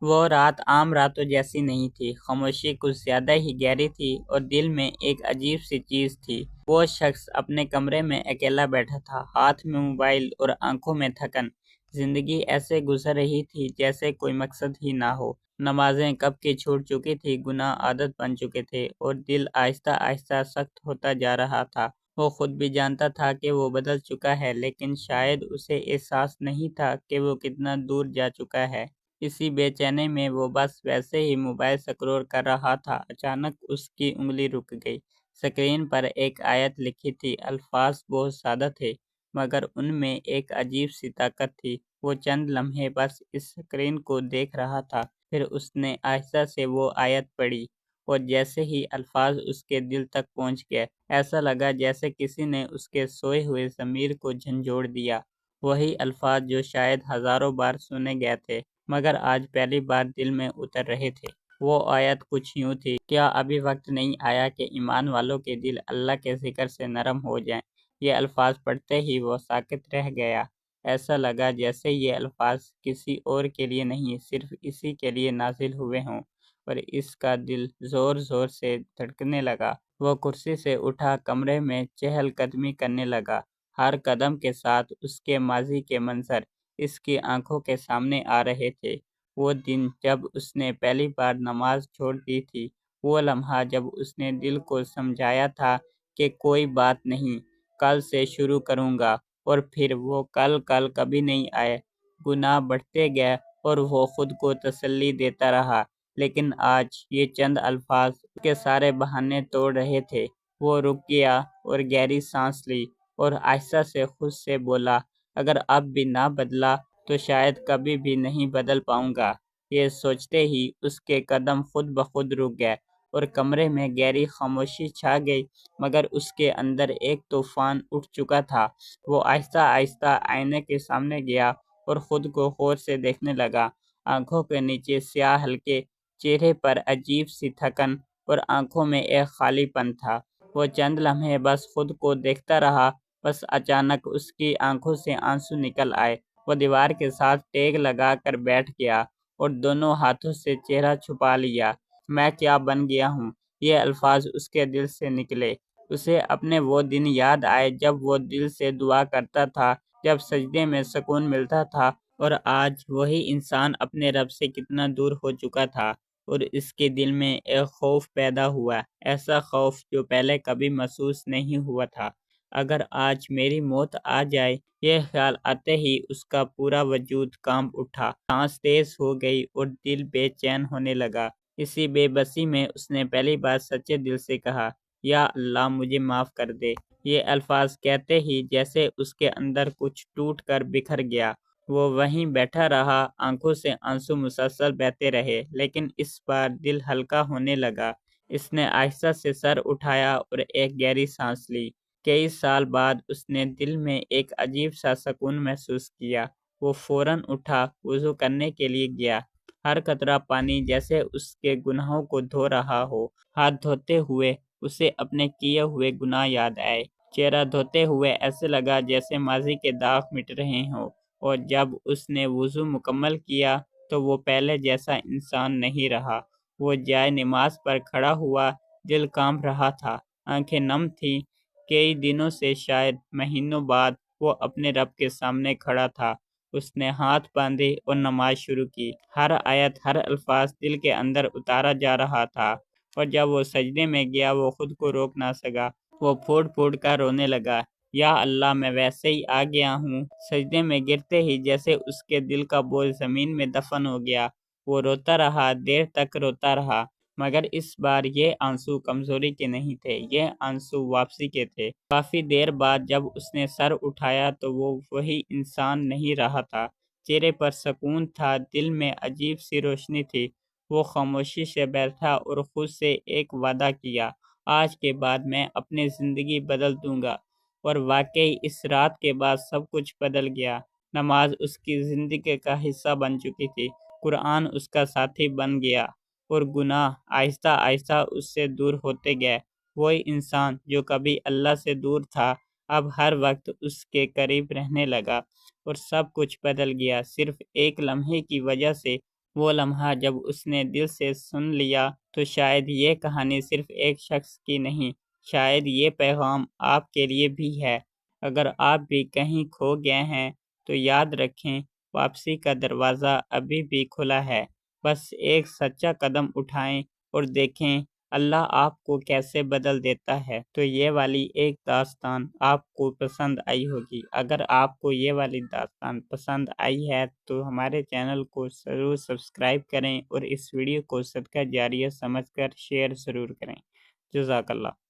وہ رات عام راتوں جیسی نہیں تھی، خاموشی کچھ زیادہ ہی گہری تھی اور دل میں ایک عجیب سی چیز تھی۔ وہ شخص اپنے کمرے میں اکیلا بیٹھا تھا، ہاتھ میں موبائل اور آنکھوں میں تھکن۔ زندگی ایسے گزر رہی تھی جیسے کوئی مقصد ہی نہ ہو۔ نمازیں کب کی چھوٹ چکی تھی، گناہ عادت بن چکے تھے اور دل آہستہ آہستہ سخت ہوتا جا رہا تھا۔ وہ خود بھی جانتا تھا کہ وہ بدل چکا ہے، لیکن شاید اسے احساس نہیں تھا کہ وہ کتنا دور جا چکا ہے۔ اسی بے چینی میں وہ بس ویسے ہی موبائل سکرول کر رہا تھا، اچانک اس کی انگلی رک گئی۔ سکرین پر ایک آیت لکھی تھی، الفاظ بہت سادہ تھے مگر ان میں ایک عجیب سی طاقت تھی۔ وہ چند لمحے بس اس سکرین کو دیکھ رہا تھا، پھر اس نے آہستہ سے وہ آیت پڑھی اور جیسے ہی الفاظ اس کے دل تک پہنچ گئے، ایسا لگا جیسے کسی نے اس کے سوئے ہوئے ضمیر کو جھنجھوڑ دیا۔ وہی الفاظ جو شاید ہزاروں بار سنے گئے تھے مگر آج پہلی بار دل میں اتر رہے تھے۔ وہ آیت کچھ یوں تھی، کیا ابھی وقت نہیں آیا کہ ایمان والوں کے دل اللہ کے ذکر سے نرم ہو جائیں؟ یہ الفاظ پڑھتے ہی وہ ساکت رہ گیا۔ ایسا لگا جیسے یہ الفاظ کسی اور کے لیے نہیں، صرف اسی کے لیے نازل ہوئے ہوں، اور اس کا دل زور زور سے دھڑکنے لگا۔ وہ کرسی سے اٹھا، کمرے میں چہل قدمی کرنے لگا۔ ہر قدم کے ساتھ اس کے ماضی کے منظر اس کی آنکھوں کے سامنے آ رہے تھے۔ وہ دن جب اس نے پہلی بار نماز چھوڑ دی تھی، وہ لمحہ جب اس نے دل کو سمجھایا تھا کہ کوئی بات نہیں، کل سے شروع کروں گا، اور پھر وہ کل کبھی نہیں آئے۔ گناہ بڑھتے گئے اور وہ خود کو تسلی دیتا رہا، لیکن آج یہ چند الفاظ اس کے سارے بہانے توڑ رہے تھے۔ وہ رک گیا اور گہری سانس لی اور آہستہ سے خود سے بولا، اگر اب بھی نہ بدلا تو شاید کبھی بھی نہیں بدل پاؤں گا۔ یہ سوچتے ہی اس کے قدم خود بخود رک گئے اور کمرے میں گہری خاموشی چھا گئی، مگر اس کے اندر ایک طوفان اٹھ چکا تھا۔ وہ آہستہ آہستہ آئینے کے سامنے گیا اور خود کو غور سے دیکھنے لگا۔ آنکھوں کے نیچے سیاہ حلقے، چہرے پر عجیب سی تھکن اور آنکھوں میں ایک خالی پن تھا۔ وہ چند لمحے بس خود کو دیکھتا رہا، بس اچانک اس کی آنکھوں سے آنسو نکل آئے۔ وہ دیوار کے ساتھ ٹیک لگا کر بیٹھ گیا اور دونوں ہاتھوں سے چہرہ چھپا لیا۔ میں کیا بن گیا ہوں؟ یہ الفاظ اس کے دل سے نکلے۔ اسے اپنے وہ دن یاد آئے جب وہ دل سے دعا کرتا تھا، جب سجدے میں سکون ملتا تھا، اور آج وہی انسان اپنے رب سے کتنا دور ہو چکا تھا۔ اور اس کے دل میں ایک خوف پیدا ہوا، ایسا خوف جو پہلے کبھی محسوس نہیں ہوا تھا۔ اگر آج میری موت آ جائے، یہ خیال آتے ہی اس کا پورا وجود کانپ اٹھا، سانس تیز ہو گئی اور دل بے چین ہونے لگا۔ اسی بے بسی میں اس نے پہلی بار سچے دل سے کہا، یا اللہ مجھے معاف کر دے۔ یہ الفاظ کہتے ہی جیسے اس کے اندر کچھ ٹوٹ کر بکھر گیا۔ وہ وہیں بیٹھا رہا، آنکھوں سے آنسو مسلسل بہتے رہے، لیکن اس بار دل ہلکا ہونے لگا۔ اس نے آہستہ سے سر اٹھایا اور ایک گہری سانس لی۔ کئی سال بعد اس نے دل میں ایک عجیب سا سکون محسوس کیا۔ وہ فوراً اٹھا، وضو کرنے کے لیے گیا۔ ہر قطرہ پانی جیسے اس کے گناہوں کو دھو رہا ہو۔ ہاتھ دھوتے ہوئے اسے اپنے کیے ہوئے گناہ یاد آئے۔ چہرہ دھوتے ہوئے ایسے لگا جیسے ماضی کے داغ مٹ رہے ہوں، اور جب اس نے وضو مکمل کیا تو وہ پہلے جیسا انسان نہیں رہا۔ وہ جائے نماز پر کھڑا ہوا، دل کانپ رہا تھا، آنکھیں نم تھیں۔ کئی دنوں سے، شاید مہینوں بعد، وہ اپنے رب کے سامنے کھڑا تھا۔ اس نے ہاتھ باندھے اور نماز شروع کی۔ ہر آیت، ہر الفاظ دل کے اندر اتارا جا رہا تھا، اور جب وہ سجدے میں گیا وہ خود کو روک نہ سکا۔ وہ پھوٹ پھوٹ کر رونے لگا، یا اللہ میں ویسے ہی آ گیا ہوں۔ سجدے میں گرتے ہی جیسے اس کے دل کا بوجھ زمین میں دفن ہو گیا۔ وہ روتا رہا، دیر تک روتا رہا، مگر اس بار یہ آنسو کمزوری کے نہیں تھے، یہ آنسو واپسی کے تھے۔ کافی دیر بعد جب اس نے سر اٹھایا تو وہ وہی انسان نہیں رہا تھا۔ چہرے پر سکون تھا، دل میں عجیب سی روشنی تھی۔ وہ خاموشی سے بیٹھا اور خود سے ایک وعدہ کیا، آج کے بعد میں اپنی زندگی بدل دوں گا۔ اور واقعی اس رات کے بعد سب کچھ بدل گیا۔ نماز اس کی زندگی کا حصہ بن چکی تھی، قرآن اس کا ساتھی بن گیا، اور گناہ آہستہ آہستہ اس سے دور ہوتے گئے۔ وہی انسان جو کبھی اللہ سے دور تھا، اب ہر وقت اس کے قریب رہنے لگا، اور سب کچھ بدل گیا، صرف ایک لمحے کی وجہ سے۔ وہ لمحہ جب اس نے دل سے سن لیا تو شاید یہ کہانی صرف ایک شخص کی نہیں، شاید یہ پیغام آپ کے لیے بھی ہے۔ اگر آپ بھی کہیں کھو گئے ہیں تو یاد رکھیں، واپسی کا دروازہ ابھی بھی کھلا ہے۔ بس ایک سچا قدم اٹھائیں اور دیکھیں اللہ آپ کو کیسے بدل دیتا ہے۔ تو یہ والی ایک داستان آپ کو پسند آئی ہوگی۔ اگر آپ کو یہ والی داستان پسند آئی ہے تو ہمارے چینل کو ضرور سبسکرائب کریں اور اس ویڈیو کو صدقہ جاریہ سمجھ کر شیئر ضرور کریں۔ جزاک اللہ۔